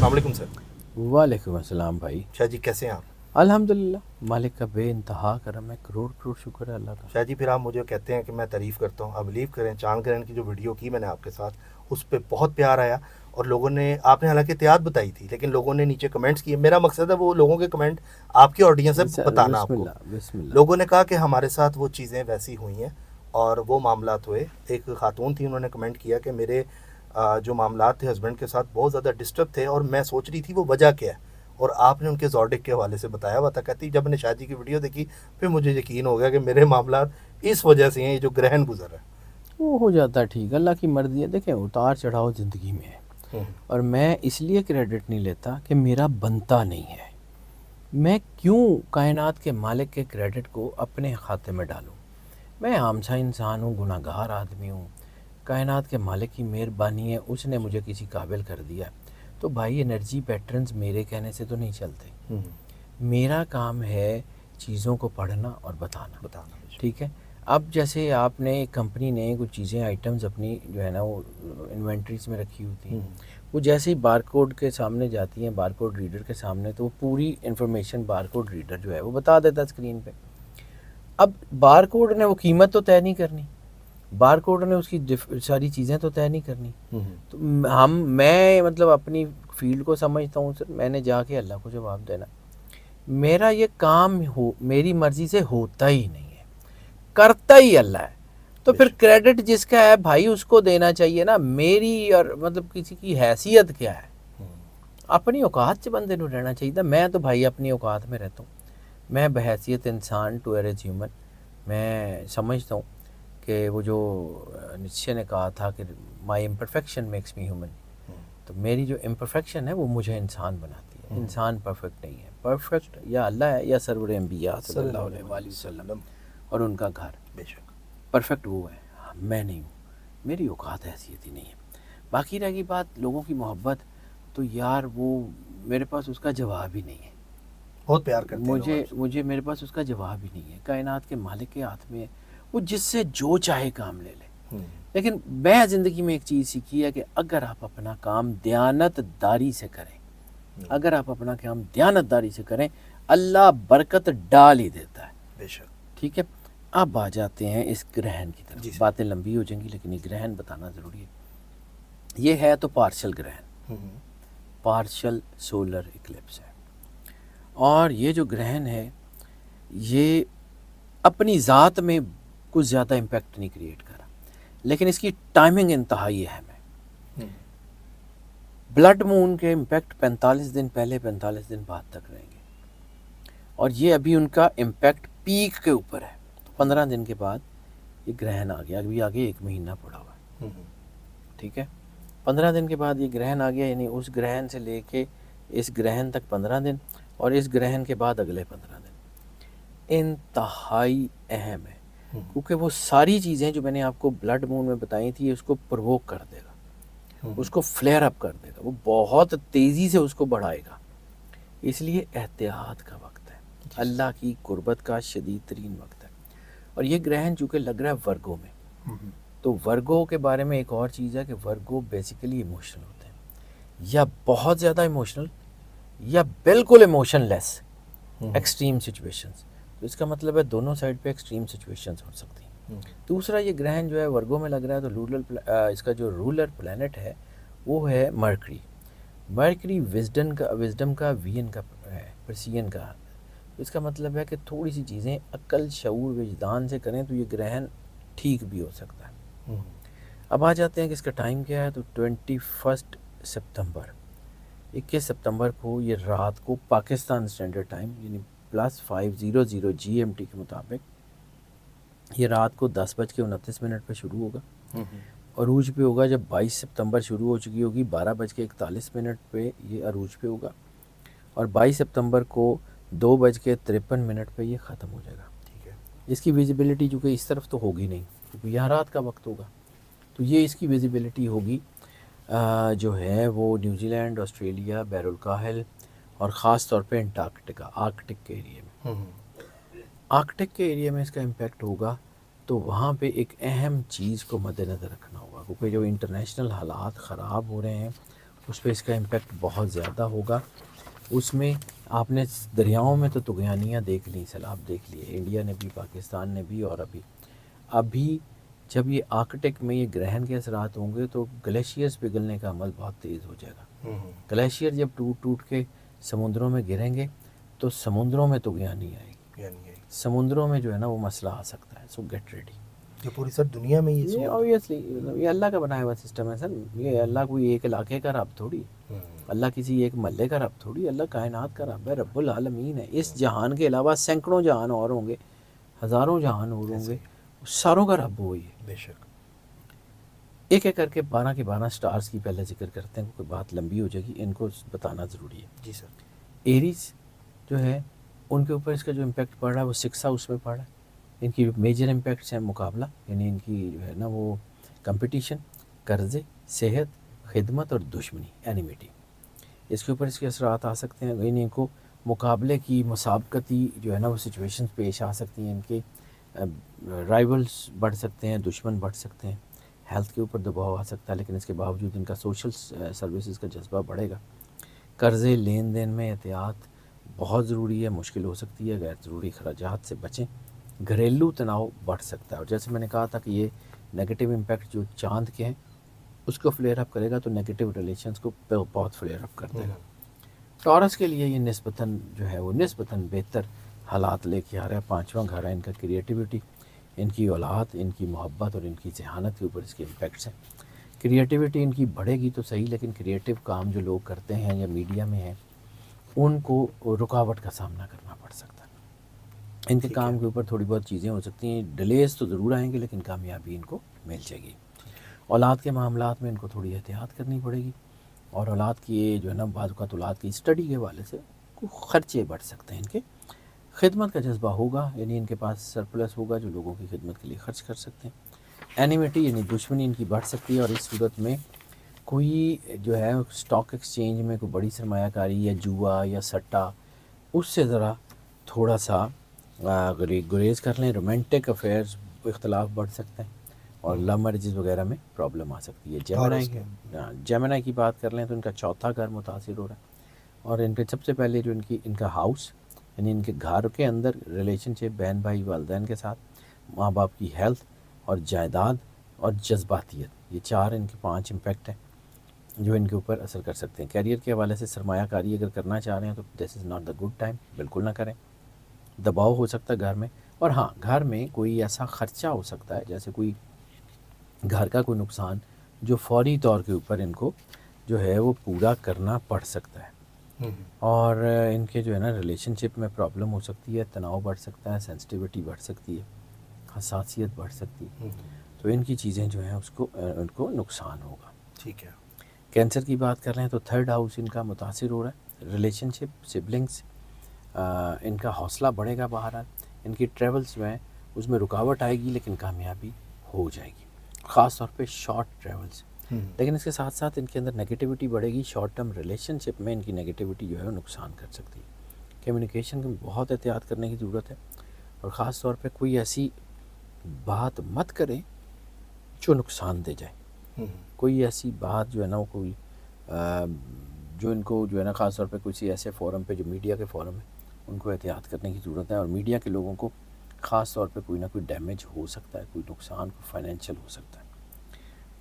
السلام علیکم سر. وعلیکم السلام بھائی. شاہ جی کیسے ہیں آپ؟ الحمدللہ مالک کا بے انتہا کرم ہے, کروڑ کروڑ شکر ہے اللہ کا. شاہ جی پھر آپ مجھے کہتے ہیں کہ میں تعریف کرتا ہوں. آپ بلیو کریں چاند گرہن کی جو ویڈیو کی میں نے آپ کے ساتھ, اس پہ بہت پیار آیا, اور لوگوں نے, آپ نے حالانکہ احتیاط بتائی تھی لیکن لوگوں نے نیچے کمنٹس کیے. میرا مقصد ہے وہ لوگوں کے کمنٹ آپ کی آڈینس سے بتانا. آپ بسم کو اللہ بسم اللہ. لوگوں نے کہا کہ ہمارے ساتھ وہ چیزیں ویسی ہوئی ہیں اور وہ معاملات ہوئے. ایک خاتون تھی, انہوں نے کمنٹ کیا کہ میرے جو معاملات تھے ہسبینڈ کے ساتھ بہت زیادہ ڈسٹرب تھے, اور میں سوچ رہی تھی وہ وجہ کیا ہے, اور آپ نے ان کے زوڈک کے حوالے سے بتایا ہوا تھا. کہتی جب میں نے شاہ جی کی ویڈیو دیکھی پھر مجھے یقین ہو گیا کہ میرے معاملات اس وجہ سے ہیں, یہ جو گرہن گزر ہے. وہ ہو جاتا ہے ٹھیک, اللہ کی مرضی ہے. دیکھیں اتار چڑھاؤ زندگی میں ہے, اور میں اس لیے کریڈٹ نہیں لیتا کہ میرا بنتا نہیں ہے. میں کیوں کائنات کے مالک کے کریڈٹ کو اپنے کھاتے میں ڈالوں؟ میں عام سا انسان ہوں, گناہ گار آدمی ہوں. کائنات کے مالک کی مہربانی ہے, اس نے مجھے کسی قابل کر دیا. تو بھائی انرجی پیٹرنز میرے کہنے سے تو نہیں چلتے. میرا کام ہے چیزوں کو پڑھنا اور بتانا. ٹھیک ہے. اب جیسے آپ نے, کمپنی نے کچھ چیزیں آئٹمز اپنی جو ہے نا وہ انوینٹریز میں رکھی ہوتی ہیں, وہ جیسے ہی بار کوڈ کے سامنے جاتی ہیں, بار کوڈ ریڈر کے سامنے, تو وہ پوری انفارمیشن بار کوڈ ریڈر جو ہے وہ بتا دیتا ہے اسکرین پہ. اب بار کوڈ نے وہ قیمت تو طے نہیں کرنی, بار کوڈ نے اس کی ساری چیزیں تو طے نہیں کرنی. تو میں مطلب اپنی فیلڈ کو سمجھتا ہوں سر, میں نے جا کے اللہ کو جواب دینا. میرا یہ کام میری مرضی سے ہوتا ہی نہیں ہے, کرتا ہی اللہ ہے. تو پھر کریڈٹ جس کا ہے بھائی اس کو دینا چاہیے نا. میری اور مطلب کسی کی حیثیت کیا ہے؟ اپنی اوقات سے بندے نوں رہنا چاہیے. میں تو بھائی اپنی اوقات میں رہتا ہوں. میں بحیثیت انسان, ٹو ایز ہیومن, میں سمجھتا ہوں کہ وہ جو نیچے نے کہا تھا کہ مائی امپرفیکشن میکس می ہیومن, تو میری جو امپرفیکشن ہے وہ مجھے انسان بناتی ہے. انسان پرفیکٹ نہیں ہے. پرفیکٹ یا اللہ ہے یا سرور انبیاء صلی اللہ علیہ وآلہ وسلم اور ان کا گھر. بے شک پرفیکٹ وہ ہے, میں نہیں ہوں. میری اوقات حیثیت ہی نہیں ہے. باقی رہ گئی بات لوگوں کی محبت, تو یار وہ میرے پاس اس کا جواب ہی نہیں ہے. بہت پیار کرتے ہیں مجھے میرے پاس اس کا جواب ہی نہیں ہے. کائنات کے مالک کے ہاتھ میں ہے, وہ جس سے جو چاہے کام لے لے. لیکن میں زندگی میں ایک چیز سیکھی ہے کہ اگر آپ اپنا کام دیانت داری سے کریں, اگر آپ اپنا کام دیانت داری سے کریں, اللہ برکت ڈال ہی دیتا ہے. بے شک. ٹھیک ہے. اب آ جاتے ہیں اس گرہن کی طرف. باتیں لمبی ہو جائیں گی لیکن یہ گرہن بتانا ضروری ہے. یہ ہے تو پارشل گرہن, پارشل سولر اکلپس ہے. اور یہ جو گرہن ہے یہ اپنی ذات میں کچھ زیادہ امپیکٹ نہیں کریٹ کرا, لیکن اس کی ٹائمنگ انتہائی اہم ہے. بلڈ مون کے امپیکٹ 45 دن پہلے 45 دن بعد تک رہیں گے, اور یہ ابھی ان کا امپیکٹ پیک کے اوپر ہے. تو 15 دن کے بعد یہ گرہن آ گیا, ابھی آگے 1 مہینہ پڑا ہوا ہے. ٹھیک ہے. 15 دن کے بعد یہ گرہن آ گیا, یعنی اس گرہن سے لے کے اس گرہن تک 15 دن, اور اس گرہن کے بعد اگلے 15 دن. انتہائی اہم ہے, کیونکہ وہ ساری چیزیں جو میں نے آپ کو بلڈ مون میں بتائی تھی اس کو پرووک کر دے گا, اس کو فلیئر اپ کر دے گا, وہ بہت تیزی سے اس کو بڑھائے گا. اس لیے احتیاط کا وقت ہے, اللہ کی قربت کا شدید ترین وقت ہے. اور یہ گرہن چونکہ لگ رہا ہے ورگو میں, تو ورگو کے بارے میں ایک اور چیز ہے کہ ورگو بیسیکلی ایموشنل ہوتے ہیں, یا بہت زیادہ ایموشنل یا بالکل ایموشن لیس, ایکسٹریم سچویشنز. تو اس کا مطلب ہے دونوں سائڈ پہ ایکسٹریم سچویشنز ہو سکتی ہیں. دوسرا یہ گرہن جو ہے ورگو میں لگ رہا ہے, تو اس کا جو رولر پلانٹ ہے وہ ہے مرکری. مرکری وزڈم کا وین کا ہے, پرسین کا. اس کا مطلب ہے کہ تھوڑی سی چیزیں عقل شعور وجدان سے کریں تو یہ گرہن ٹھیک بھی ہو سکتا ہے. اب آ جاتے ہیں کہ اس کا ٹائم کیا ہے. تو 21 سپتمبر 21 سپتمبر کو یہ رات کو پاکستان اسٹینڈرڈ ٹائم یعنی +5:00 GMT کے مطابق یہ رات کو 10:29 پہ شروع ہوگا, عروج پہ ہوگا. جب 22 سپتمبر شروع ہو چکی ہوگی 12:41 پہ یہ عروج پہ ہوگا, اور 22 سپتمبر کو 2:53 پہ یہ ختم ہو جائے گا. ٹھیک ہے. اس کی ویزیبلٹی چونکہ اس طرف تو ہوگی نہیں کیونکہ یہاں رات کا وقت ہوگا, تو یہ اس کی ویزیبلٹی ہوگی جو ہے وہ نیوزی لینڈ, آسٹریلیا, بحر الکاہل, اور خاص طور پہ انٹارکٹیکا, آرکٹک کے ایریے میں. آرکٹک کے ایریے میں اس کا امپیکٹ ہوگا, تو وہاں پہ ایک اہم چیز کو مد نظر رکھنا ہوگا, کیونکہ جو انٹرنیشنل حالات خراب ہو رہے ہیں اس پہ اس کا امپیکٹ بہت زیادہ ہوگا. اس میں آپ نے دریاؤں میں تو طغیانیاں دیکھ لیں، سیلاب دیکھ لیے، انڈیا نے بھی، پاکستان نے بھی، اور ابھی جب یہ آرکٹک میں یہ گرہن کے اثرات ہوں گے تو گلیشیئرز پگھلنے کا عمل بہت تیز ہو جائے گا. گلیشیئر جب ٹوٹ ٹوٹ کے سمندروں میں گریں گے تو سمندروں میں طغیانی آئے گی، سمندروں میں جو ہے نا وہ مسئلہ آ سکتا ہے. So get ready. یہ پوری سر دنیا میں یہ اوبیسلی یہ اللہ کا بنایا ہوا سسٹم ہے سر. یہ اللہ کوئی ایک علاقے کا رب تھوڑی، اللہ کسی ایک محلے کا رب تھوڑی، اللہ کائنات کا رب ہے، رب العالمین ہے. اس جہان کے علاوہ سینکڑوں جہان اور ہوں گے، ہزاروں جہان اور ہوں گے، ساروں کا رب وہی ہے. بے شک. ایک ایک کر کے 12 کے 12 سٹارز کی پہلے ذکر کرتے ہیں کیونکہ بات لمبی ہو جائے گی، ان کو بتانا ضروری ہے. جی سر. ایریز جو ہے ان کے اوپر اس کا جو امپیکٹ پڑ رہا ہے وہ 6 ہاؤس میں پڑ رہا ہے. ان کی میجر امپیکٹس ہیں مقابلہ، یعنی ان کی جو ہے نا وہ کمپٹیشن، قرضے، صحت، خدمت اور دشمنی، اینیمیٹی. اس کے اوپر اس کے اثرات آ سکتے ہیں. یعنی ان کو مقابلے کی، مسابقتی جو ہے نا وہ سچویشنز پیش آ سکتی ہیں. ان کے رائیولز بڑھ سکتے ہیں، دشمن بڑھ سکتے ہیں. ہیلتھ کے اوپر دباؤ آ سکتا ہے، لیکن اس کے باوجود ان کا سوشل سروسز کا جذبہ بڑھے گا. قرضے لین دین میں احتیاط بہت ضروری ہے، مشکل ہو سکتی ہے. غیر ضروری اخراجات سے بچیں. گھریلو تناؤ بڑھ سکتا ہے، اور جیسے میں نے کہا تھا کہ یہ نیگیٹو امپیکٹ جو چاند کے ہیں اس کو فلیئر اپ کرے گا تو نیگیٹو ریلیشنز کو بہت فلیئر اپ کر دے گا. ٹورس کے لیے یہ نسبتاً جو ہے وہ نسبتاً بہتر حالات لے کے آ رہا ہے. 5واں گھر ہے ان کا کریٹیوٹی، ان کی اولاد، ان کی محبت اور ان کی ذہانت کے اوپر اس کے امپیکٹس ہیں. کریٹیوٹی ان کی بڑھے گی تو صحیح، لیکن کریٹیو کام جو لوگ کرتے ہیں یا میڈیا میں ہیں ان کو رکاوٹ کا سامنا کرنا پڑ سکتا ہے. ان کے کام کے اوپر تھوڑی بہت چیزیں ہو سکتی ہیں، ڈیلیز تو ضرور آئیں گے لیکن کامیابی ان کو مل جائے گی. اولاد کے معاملات میں ان کو تھوڑی احتیاط کرنی پڑے گی، اور اولاد کی جو ہے نا بعض اوقات اولاد کی اسٹڈی کے حوالے سے خرچے بڑھ سکتے ہیں. ان کے خدمت کا جذبہ ہوگا، یعنی ان کے پاس سرپلس ہوگا جو لوگوں کی خدمت کے لیے خرچ کر سکتے ہیں. اینیمیٹی یعنی دشمنی ان کی بڑھ سکتی ہے، اور اس صورت میں کوئی جو ہے اسٹاک ایکسچینج میں کوئی بڑی سرمایہ کاری یا جوا یا سٹا، اس سے ذرا تھوڑا سا گریز کر لیں. رومانٹک افیئرز اختلاف بڑھ سکتے ہیں، اور لو میرجز وغیرہ میں پرابلم آ سکتی ہے. جیمنائی کی بات کر لیں تو ان کا 4تھا گھر متاثر ہو رہا ہے، اور ان پہ سب سے پہلے جو ان کا ہاؤس یعنی ان کے گھر کے اندر ریلیشن شپ، بہن بھائی والدین کے ساتھ، ماں باپ کی ہیلتھ اور جائیداد اور جذباتیت، یہ 4 ان کے 5 امپیکٹ ہیں جو ان کے اوپر اثر کر سکتے ہیں. کیریئر کے حوالے سے سرمایہ کاری اگر کرنا چاہ رہے ہیں تو this is not the good time, بالکل نہ کریں. دباؤ ہو سکتا ہے گھر میں، اور ہاں گھر میں کوئی ایسا خرچہ ہو سکتا ہے جیسے کوئی گھر کا کوئی نقصان جو فوری طور کے اوپر ان کو جو ہے وہ پورا کرنا پڑ سکتا ہے. اور ان کے جو ہے نا ریلیشن شپ میں پرابلم ہو سکتی ہے، تناؤ بڑھ سکتا ہے، سینسٹیوٹی بڑھ سکتی ہے، حساسیت بڑھ سکتی ہے. تو ان کی چیزیں جو ہیں ان کو نقصان ہوگا. ٹھیک ہے. کینسر کی بات کر رہے ہیں تو 3rd ہاؤس ان کا متاثر ہو رہا ہے. ریلیشن شپ، سبلنگس، ان کا حوصلہ بڑھے گا. بہرحال ان کی ٹریولز جو ہیں اس میں رکاوٹ آئے گی لیکن کامیابی ہو جائے گی، خاص طور پہ شارٹ ٹریولز. لیکن اس کے ساتھ ساتھ ان کے اندر نیگیٹیوٹی بڑھے گی. شارٹ ٹرم ریلیشن شپ میں ان کی نیگیٹیوٹی جو ہے وہ نقصان کر سکتی ہے. کمیونیکیشن میں بہت احتیاط کرنے کی ضرورت ہے، اور خاص طور پہ کوئی ایسی بات مت کریں جو نقصان دے جائے. کوئی ایسی بات جو ہے نا وہ کوئی جو ان کو جو ہے نا خاص طور پہ کسی ایسے فورم پہ جو میڈیا کے فورم ہیں ان کو احتیاط کرنے کی ضرورت ہے. اور میڈیا کے لوگوں کو خاص طور پہ کوئی نہ کوئی ڈیمیج ہو سکتا ہے، کوئی نقصان، کوئی فائنینشیل ہو سکتا ہے.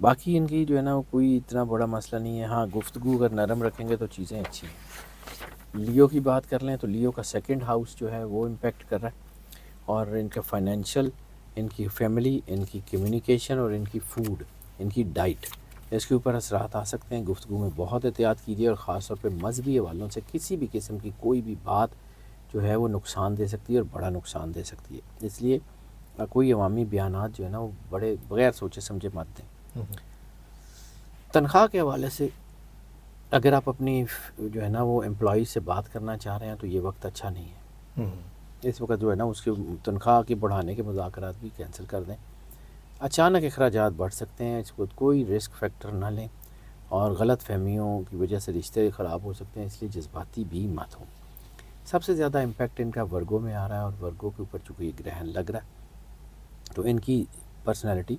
باقی ان کی جو ہے نا وہ کوئی اتنا بڑا مسئلہ نہیں ہے. ہاں گفتگو اگر نرم رکھیں گے تو چیزیں اچھی ہیں. لیو کی بات کر لیں تو لیو کا 2nd ہاؤس جو ہے وہ امپیکٹ کر رہا ہے، اور ان کا فائنینشیل، ان کی فیملی، ان کی کمیونیکیشن اور ان کی فوڈ، ان کی ڈائٹ، اس کے اوپر اثرات آ سکتے ہیں. گفتگو میں بہت احتیاط کیجیے، اور خاص طور پہ مذہبی حوالوں سے کسی بھی قسم کی کوئی بھی بات جو ہے وہ نقصان دے سکتی ہے، اور بڑا نقصان دے سکتی ہے. اس لیے کوئی عوامی بیانات جو ہے نا وہ بڑے بغیر سوچے سمجھے مت دیں. تنخواہ کے حوالے سے اگر آپ اپنی جو ہے نا وہ امپلائی سے بات کرنا چاہ رہے ہیں تو یہ وقت اچھا نہیں ہے. اس وقت جو ہے نا اس کی تنخواہ کے بڑھانے کے مذاکرات بھی کینسل کر دیں. اچانک اخراجات بڑھ سکتے ہیں، اس کو کوئی رسک فیکٹر نہ لیں، اور غلط فہمیوں کی وجہ سے رشتے خراب ہو سکتے ہیں، اس لیے جذباتی بھی مت ہوں. سب سے زیادہ امپیکٹ ان کا ورگو میں آ رہا ہے، اور ورگو کے اوپر چونکہ یہ گرہن لگ رہا ہے تو ان کی پرسنالٹی،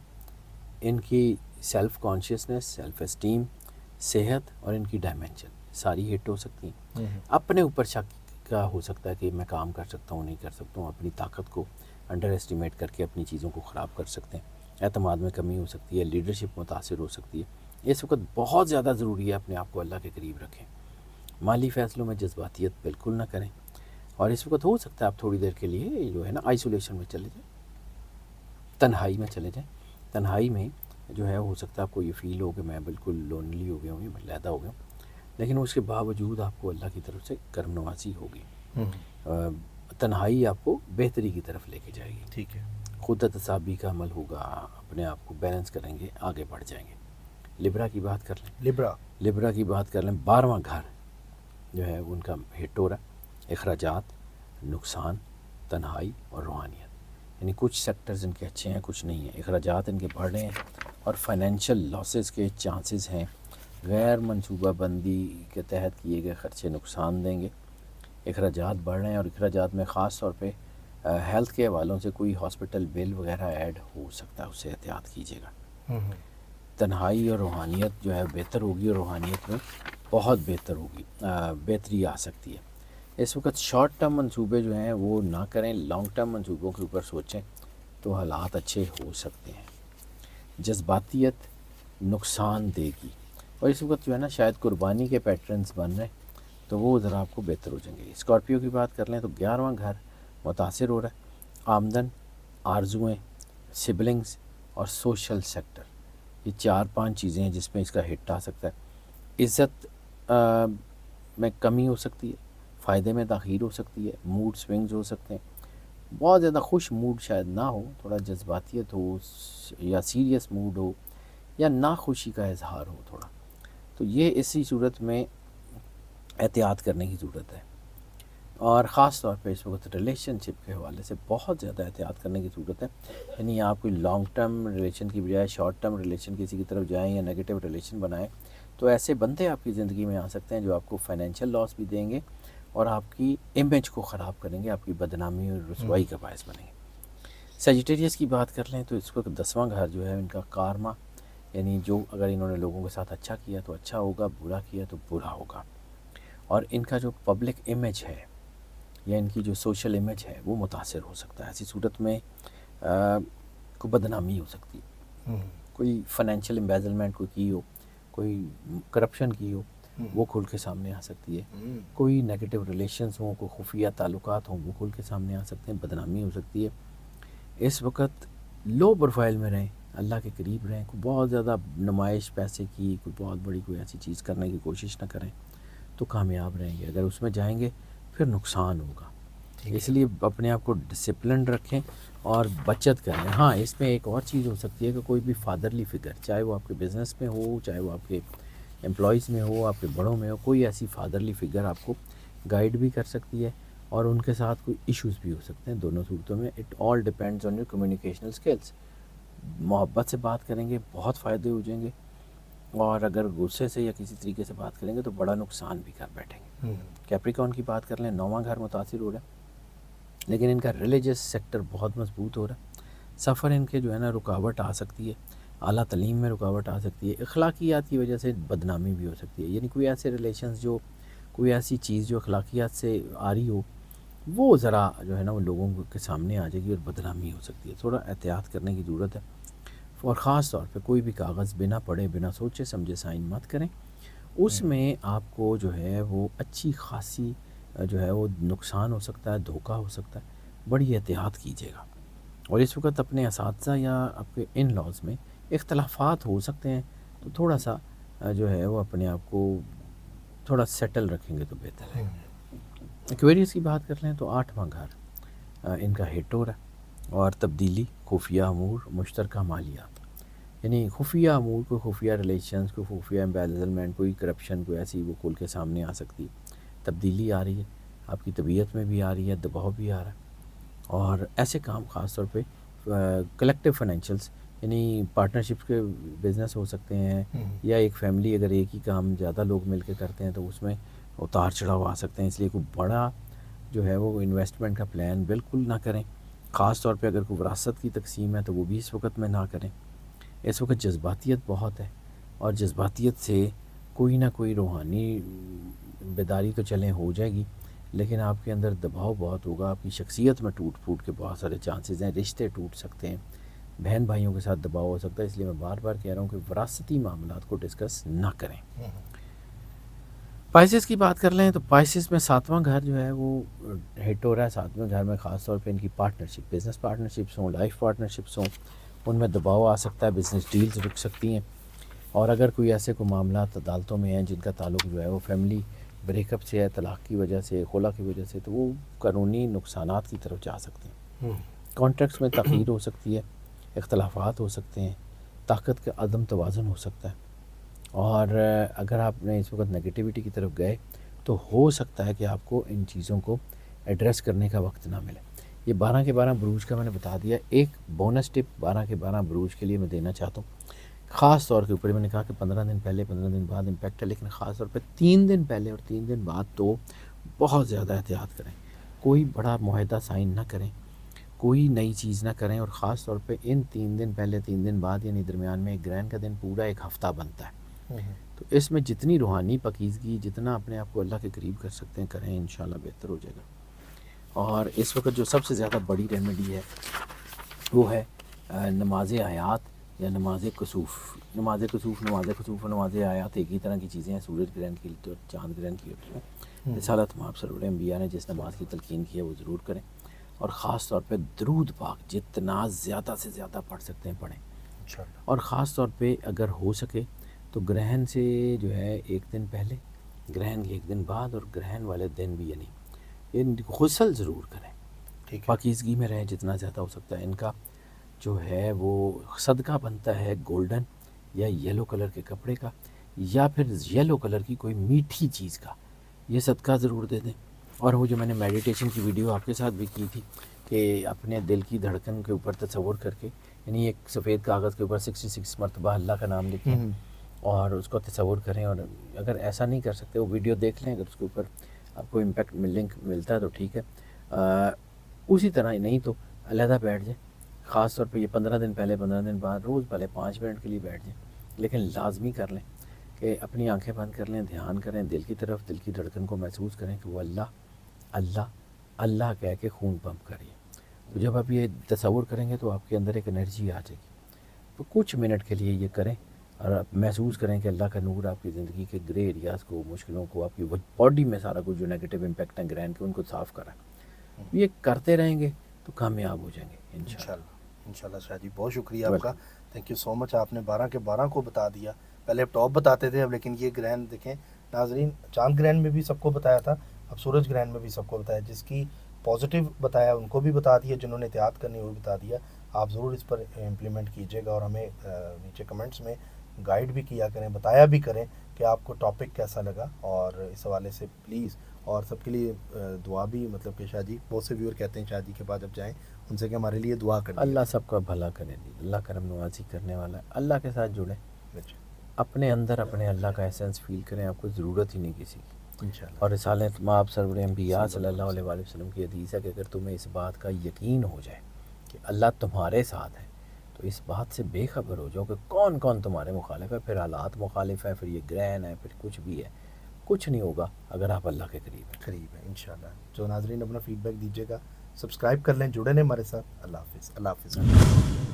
ان کی سیلف کانشیسنس، سیلف اسٹیم، صحت اور ان کی ڈائمینشن ساری ہٹ ہو سکتی ہیں. اپنے اوپر شک کا ہو سکتا ہے کہ میں کام کر سکتا ہوں نہیں کر سکتا ہوں, اپنی طاقت کو انڈر ایسٹیمیٹ کر کے اپنی چیزوں کو خراب کر سکتے ہیں. اعتماد میں کمی ہو سکتی ہے, لیڈرشپ متاثر ہو سکتی ہے. اس وقت بہت زیادہ ضروری ہے اپنے آپ کو اللہ کے قریب رکھیں. مالی فیصلوں میں جذباتیت بالکل نہ کریں. اور اس وقت ہو سکتا ہے آپ تھوڑی دیر کے لیے جو ہے نا آئسولیشن میں چلے جائیں, تنہائی میں چلے جائیں. تنہائی میں جو ہے ہو سکتا ہے آپ کو یہ فیل ہو کہ میں بالکل لونلی ہو گیا ہوں, میں علیحدہ ہو گیا ہوں, لیکن اس کے باوجود آپ کو اللہ کی طرف سے کرم نوازی ہوگی. تنہائی آپ کو بہتری کی طرف لے کے جائے گی. ٹھیک ہے. خود احتسابی کا عمل ہوگا, اپنے آپ کو بیلنس کریں گے, آگے بڑھ جائیں گے. لبرا کی بات کر لیں. لبرا کی بات کر لیں. 12واں گھر جو ہے ان کا ہٹ ہو رہا ہے. اخراجات, نقصان, تنہائی اور روحانیت. یعنی کچھ سیکٹرز ان کے اچھے ہیں, کچھ نہیں ہیں. اخراجات ان کے بڑھ رہے ہیں اور فائنینشیل لاسز کے چانسز ہیں. غیر منصوبہ بندی کے تحت کیے گئے خرچے نقصان دیں گے. اخراجات بڑھ رہے ہیں اور اخراجات میں خاص طور پہ ہیلتھ کے حوالوں سے کوئی ہاسپٹل بل وغیرہ ایڈ ہو سکتا ہے, اس سے احتیاط کیجیے گا. تنہائی اور روحانیت جو ہے بہتر ہوگی, اور روحانیت میں بہت بہتر ہوگی, بہتری آ سکتی ہے. اس وقت شارٹ ٹرم منصوبے جو ہیں وہ نہ کریں, لانگ ٹرم منصوبوں کے اوپر سوچیں تو حالات اچھے ہو سکتے ہیں. جذباتیت نقصان دے گی, اور اس وقت جو ہے نا شاید قربانی کے پیٹرنز بن رہے ہیں, تو وہ ذرا آپ کو بہتر ہو جائیں گے. اسکارپیو کی بات کر لیں تو 11واں گھر متاثر ہو رہا ہے. آمدن, آرزوئیں, سبلنگز اور سوشل سیکٹر, یہ 4-5 چیزیں ہیں جس میں اس کا ہٹ آ سکتا ہے. عزت میں کمی ہو سکتی ہے, فائدے میں تاخیر ہو سکتی ہے, موڈ سوئنگز ہو سکتے ہیں. بہت زیادہ خوش موڈ شاید نہ ہو, تھوڑا جذباتیت ہو یا سیریس موڈ ہو یا ناخوشی کا اظہار ہو تھوڑا, تو یہ اسی صورت میں احتیاط کرنے کی ضرورت ہے. اور خاص طور پہ اس وقت ریلیشن شپ کے حوالے سے بہت زیادہ احتیاط کرنے کی ضرورت ہے. یعنی آپ کوئی لانگ ٹرم ریلیشن کی بجائے شارٹ ٹرم ریلیشن کسی کی طرف جائیں یا نیگیٹو ریلیشن بنائیں, تو ایسے بندے آپ کی زندگی میں آ سکتے ہیں جو آپ کو فائنینشیل لاس بھی دیں گے اور آپ کی امیج کو خراب کریں گے, آپ کی بدنامی اور رسوائی کا باعث بنیں گے. سیجیٹیریس کی بات کر لیں تو اس وقت 10واں گھر جو ہے ان کا کارما, یعنی جو اگر انہوں نے لوگوں کے ساتھ اچھا کیا تو اچھا ہوگا, برا کیا تو برا ہوگا. اور ان کا جو پبلک امیج ہے یا ان کی جو سوشل امیج ہے وہ متاثر ہو سکتا ہے. ایسی صورت میں کوئی بدنامی ہو سکتی ہے, کوئی فائنینشیل امبیزلمنٹ کوئی کی ہو, کوئی کرپشن کی ہو, وہ کھل کے سامنے آ سکتی ہے. کوئی نیگیٹو ریلیشنز ہوں, کوئی خفیہ تعلقات ہوں, وہ کھل کے سامنے آ سکتے ہیں, بدنامی ہو سکتی ہے. اس وقت لو پروفائل میں رہیں, اللہ کے قریب رہیں, کوئی بہت زیادہ نمائش پیسے کی, کوئی بہت بڑی کوئی ایسی چیز کرنے کی کوشش نہ کریں تو کامیاب رہیں گے. اگر اس میں جائیں گے پھر نقصان ہوگا. اس لیے اپنے آپ کو ڈسپلنڈ رکھیں اور بچت کریں. ہاں, اس میں ایک اور چیز ہو سکتی ہے کہ کوئی بھی فادرلی فگر, چاہے وہ آپ کے بزنس میں ہو, چاہے وہ آپ کے امپلائیز میں ہو, آپ کے بڑوں میں ہو, کوئی ایسی فادرلی فگر آپ کو گائیڈ بھی کر سکتی ہے اور ان کے ساتھ کوئی ایشوز بھی ہو سکتے ہیں. دونوں صورتوں میں it all depends on your communicational skills. محبت سے بات کریں گے بہت فائدے ہو جائیں گے, اور اگر غصے سے یا کسی طریقے سے بات کریں گے تو بڑا نقصان بھی کر بیٹھیں گے. کیپریکون کی بات کر لیں, 9واں گھر متاثر ہو رہا ہے, لیکن ان کا ریلیجس سیکٹر بہت مضبوط ہو رہا ہے. سفر ان کے جو ہے نا رکاوٹ آ سکتی ہے, اعلیٰ تعلیم میں رکاوٹ آ سکتی ہے, اخلاقیات کی وجہ سے بدنامی بھی ہو سکتی ہے. یعنی کوئی ایسے ریلیشنز جو, کوئی ایسی چیز جو اخلاقیات سے آ رہی ہو, وہ ذرا جو ہے نا وہ لوگوں کے سامنے آ جائے گی اور بدنامی ہو سکتی ہے. تھوڑا احتیاط کرنے کی ضرورت ہے. اور خاص طور پہ کوئی بھی کاغذ بنا پڑھے بنا سوچے سمجھے سائن مت کریں. اس میں آپ کو جو ہے وہ اچھی خاصی جو ہے وہ نقصان ہو سکتا ہے, دھوکہ ہو سکتا ہے. بڑی احتیاط کیجیے گا. اور اس وقت اپنے اساتذہ یا آپ کے ان لاز میں اختلافات ہو سکتے ہیں, تو تھوڑا سا جو ہے وہ اپنے آپ کو تھوڑا سیٹل رکھیں گے تو بہتر ہے. ایکویریس کی بات کر لیں تو 8واں گھر ان کا ہٹ ہو رہا ہے, اور تبدیلی, خفیہ امور, مشترکہ مالیات. یعنی خفیہ امور, کوئی خفیہ ریلیشنز, کوئی خفیہ امبیزلمنٹ, کوئی کرپشن, کوئی ایسی وہ کھول کے سامنے آ سکتی ہے. تبدیلی آ رہی ہے, آپ کی طبیعت میں بھی آ رہی ہے, دباؤ بھی آ رہا ہے. اور ایسے کام خاص طور پہ کلیکٹیو فائنینشیلس, یعنی پارٹنرشپ کے بزنس ہو سکتے ہیں, یا ایک فیملی اگر ایک ہی کام زیادہ لوگ مل کے کرتے ہیں تو اس میں اتار چڑھاؤ آ سکتے ہیں. اس لیے کوئی بڑا جو ہے وہ انویسٹمنٹ کا پلان بالکل نہ کریں. خاص طور پہ اگر کوئی وراثت کی تقسیم ہے تو وہ بھی اس وقت میں نہ کریں. اس وقت جذباتیت بہت ہے, اور جذباتیت سے کوئی نہ کوئی روحانی بیداری تو چلیں ہو جائے گی، لیکن آپ کے اندر دباؤ بہت ہوگا، آپ کی شخصیت میں ٹوٹ پھوٹ کے بہت سارے چانسز ہیں، رشتے ٹوٹ سکتے ہیں، بہن بھائیوں کے ساتھ دباؤ ہو سکتا ہے. اس لیے میں بار بار کہہ رہا ہوں کہ وراثتی معاملات کو ڈسکس نہ کریں. پائسس کی بات کر لیں تو پائسس میں 7واں گھر جو ہے وہ ہٹ ہو رہا ہے. 7ویں گھر میں خاص طور پہ ان کی پارٹنرشپ، بزنس پارٹنرشپس ہوں، لائف پارٹنرشپس ہوں، ان میں دباؤ آ سکتا ہے، بزنس ڈیلز رک سکتی ہیں. اور اگر کوئی ایسے کوئی معاملات عدالتوں میں ہیں جن کا تعلق جو ہے وہ فیملی بریک اپ سے ہے، طلاق کی وجہ سے، خلا کی وجہ سے، تو وہ قانونی نقصانات کی طرف جا سکتے ہیں. کانٹریکٹس میں تاخیر ہو سکتی ہے، اختلافات ہو سکتے ہیں، طاقت کا عدم توازن ہو سکتا ہے. اور اگر آپ نے اس وقت نگیٹیوٹی کی طرف گئے تو ہو سکتا ہے کہ آپ کو ان چیزوں کو ایڈریس کرنے کا وقت نہ ملے. یہ 12 کے 12 بروج کا میں نے بتا دیا. ایک بونس ٹپ 12 کے 12 بروج کے لیے میں دینا چاہتا ہوں. خاص طور کے اوپر میں نے کہا کہ 15 دن پہلے 15 دن بعد امپیکٹ ہے، لیکن خاص طور پہ 3 دن پہلے اور 3 دن بعد تو بہت زیادہ احتیاط کریں. کوئی بڑا معاہدہ سائن نہ کریں، کوئی نئی چیز نہ کریں. اور خاص طور پہ ان 3 دن پہلے 3 دن بعد یعنی درمیان میں ایک گرہن کا دن پورا ایک ہفتہ بنتا ہے. تو اس میں جتنی روحانی پاکیزگی، جتنا اپنے آپ کو اللہ کے قریب کر سکتے ہیں کریں، انشاءاللہ بہتر ہو جائے گا. اور اس وقت جو سب سے زیادہ بڑی ریمیڈی ہے وہ ہے نماز آیات یا نماز کسوف. نماز کسوف اور نماز آیات ایک ہی طرح کی چیزیں ہیں. سورج گرہن کی تو چاند گرہن کی ہوتی ہے. رسالت مآب سرور انبیاء نے جس نماز کی تلقین کی ہے وہ ضرور کریں. اور خاص طور پہ درود پاک جتنا زیادہ سے زیادہ پڑھ سکتے ہیں پڑھیں. اور خاص طور پہ اگر ہو سکے تو گرہن سے جو ہے ایک دن پہلے، گرہن کے ایک دن بعد اور گرہن والے دن بھی یعنی یہ غسل ضرور کریں. پاکیزگی میں رہیں جتنا زیادہ ہو سکتا ہے. ان کا جو ہے وہ صدقہ بنتا ہے گولڈن یا یلو کلر کے کپڑے کا یا پھر یلو کلر کی کوئی میٹھی چیز کا. یہ صدقہ ضرور دے دیں. اور وہ جو میں نے میڈیٹیشن کی ویڈیو آپ کے ساتھ بھی کی تھی کہ اپنے دل کی دھڑکن کے اوپر تصور کر کے، یعنی ایک سفید کاغذ کے اوپر 66 مرتبہ اللہ کا نام لکھیں اور اس کو تصور کریں. اور اگر ایسا نہیں کر سکتے وہ ویڈیو دیکھ لیں، اگر اس کے اوپر آپ کو امپیکٹ لنک ملتا ہے تو ٹھیک ہے. اسی طرح نہیں تو علیحدہ بیٹھ جائیں. خاص طور پہ یہ 15 دن پہلے 15 دن بعد روز پہلے 5 منٹ کے لیے بیٹھ جائیں، لیکن لازمی کر لیں کہ اپنی آنکھیں بند کر لیں، دھیان کریں دل کی طرف، دل کی دھڑکن کو محسوس کریں کہ وہ اللہ اللہ اللہ کہہ کے خون پمپ کریے. تو جب آپ یہ تصور کریں گے تو آپ کے اندر ایک انرجی آ جائے گی. تو کچھ منٹ کے لیے یہ کریں اور آپ محسوس کریں کہ اللہ کا نور آپ کی زندگی کے گرے ایریاز کو، مشکلوں کو، آپ کی باڈی میں سارا کچھ جو نیگیٹو امپیکٹ ہیں گرہن کے ان کو صاف کریں. یہ کرتے رہیں گے تو کامیاب ہو جائیں گے انشاءاللہ. شاہ جی بہت شکریہ آپ کا، تھینک یو سو مچ. آپ نے 12 کے 12 کو بتا دیا. پہلے ٹاپ بتاتے تھے اب لیکن یہ گرہن دیکھیں ناظرین، چاند گرہن میں بھی سب کو بتایا تھا، اب سورج گرہن میں بھی سب کو بتایا. جس کی پازیٹیو بتایا ان کو بھی بتا دیا، جنہوں نے احتیاط کرنی وہ بھی بتا دیا. آپ ضرور اس پر امپلیمنٹ کیجیے گا اور ہمیں نیچے کمنٹس میں گائیڈ بھی کیا کریں، بتایا بھی کریں کہ آپ کو ٹاپک کیسا لگا. اور اس حوالے سے پلیز اور سب کے لیے دعا بھی، مطلب کہ شاہ جی بہت سے ویور کہتے ہیں شاہ جی کے بعد جب جائیں ان سے کہ ہمارے لیے دعا کریں. اللہ سب کا بھلا کرے. اللہ کرم نوازی کرنے والا ہے. اللہ کے ساتھ جڑیں، اپنے اندر اپنے اللہ کا احساس فیل کریں. آپ کو ضرورت ہی نہیں کسی کی انشاءاللہ. اور رسالت مآب سرور انبیاء صلی اللہ علیہ وآلہ وسلم کی حدیث ہے کہ اگر تمہیں اس بات کا یقین ہو جائے کہ اللہ تمہارے ساتھ ہے تو اس بات سے بے خبر ہو جاؤ کہ کون کون تمہارے مخالف ہے. پھر حالات مخالف ہے، پھر یہ گرہن ہے، پھر کچھ بھی ہے، کچھ نہیں ہوگا اگر آپ اللہ کے قریب ہیں انشاءاللہ. جو ناظرین اپنا فیڈ بیک دیجیے گا، سبسکرائب کر لیں، جڑے رہیں ہمارے ساتھ. اللہ حافظ. اللہ حافظ.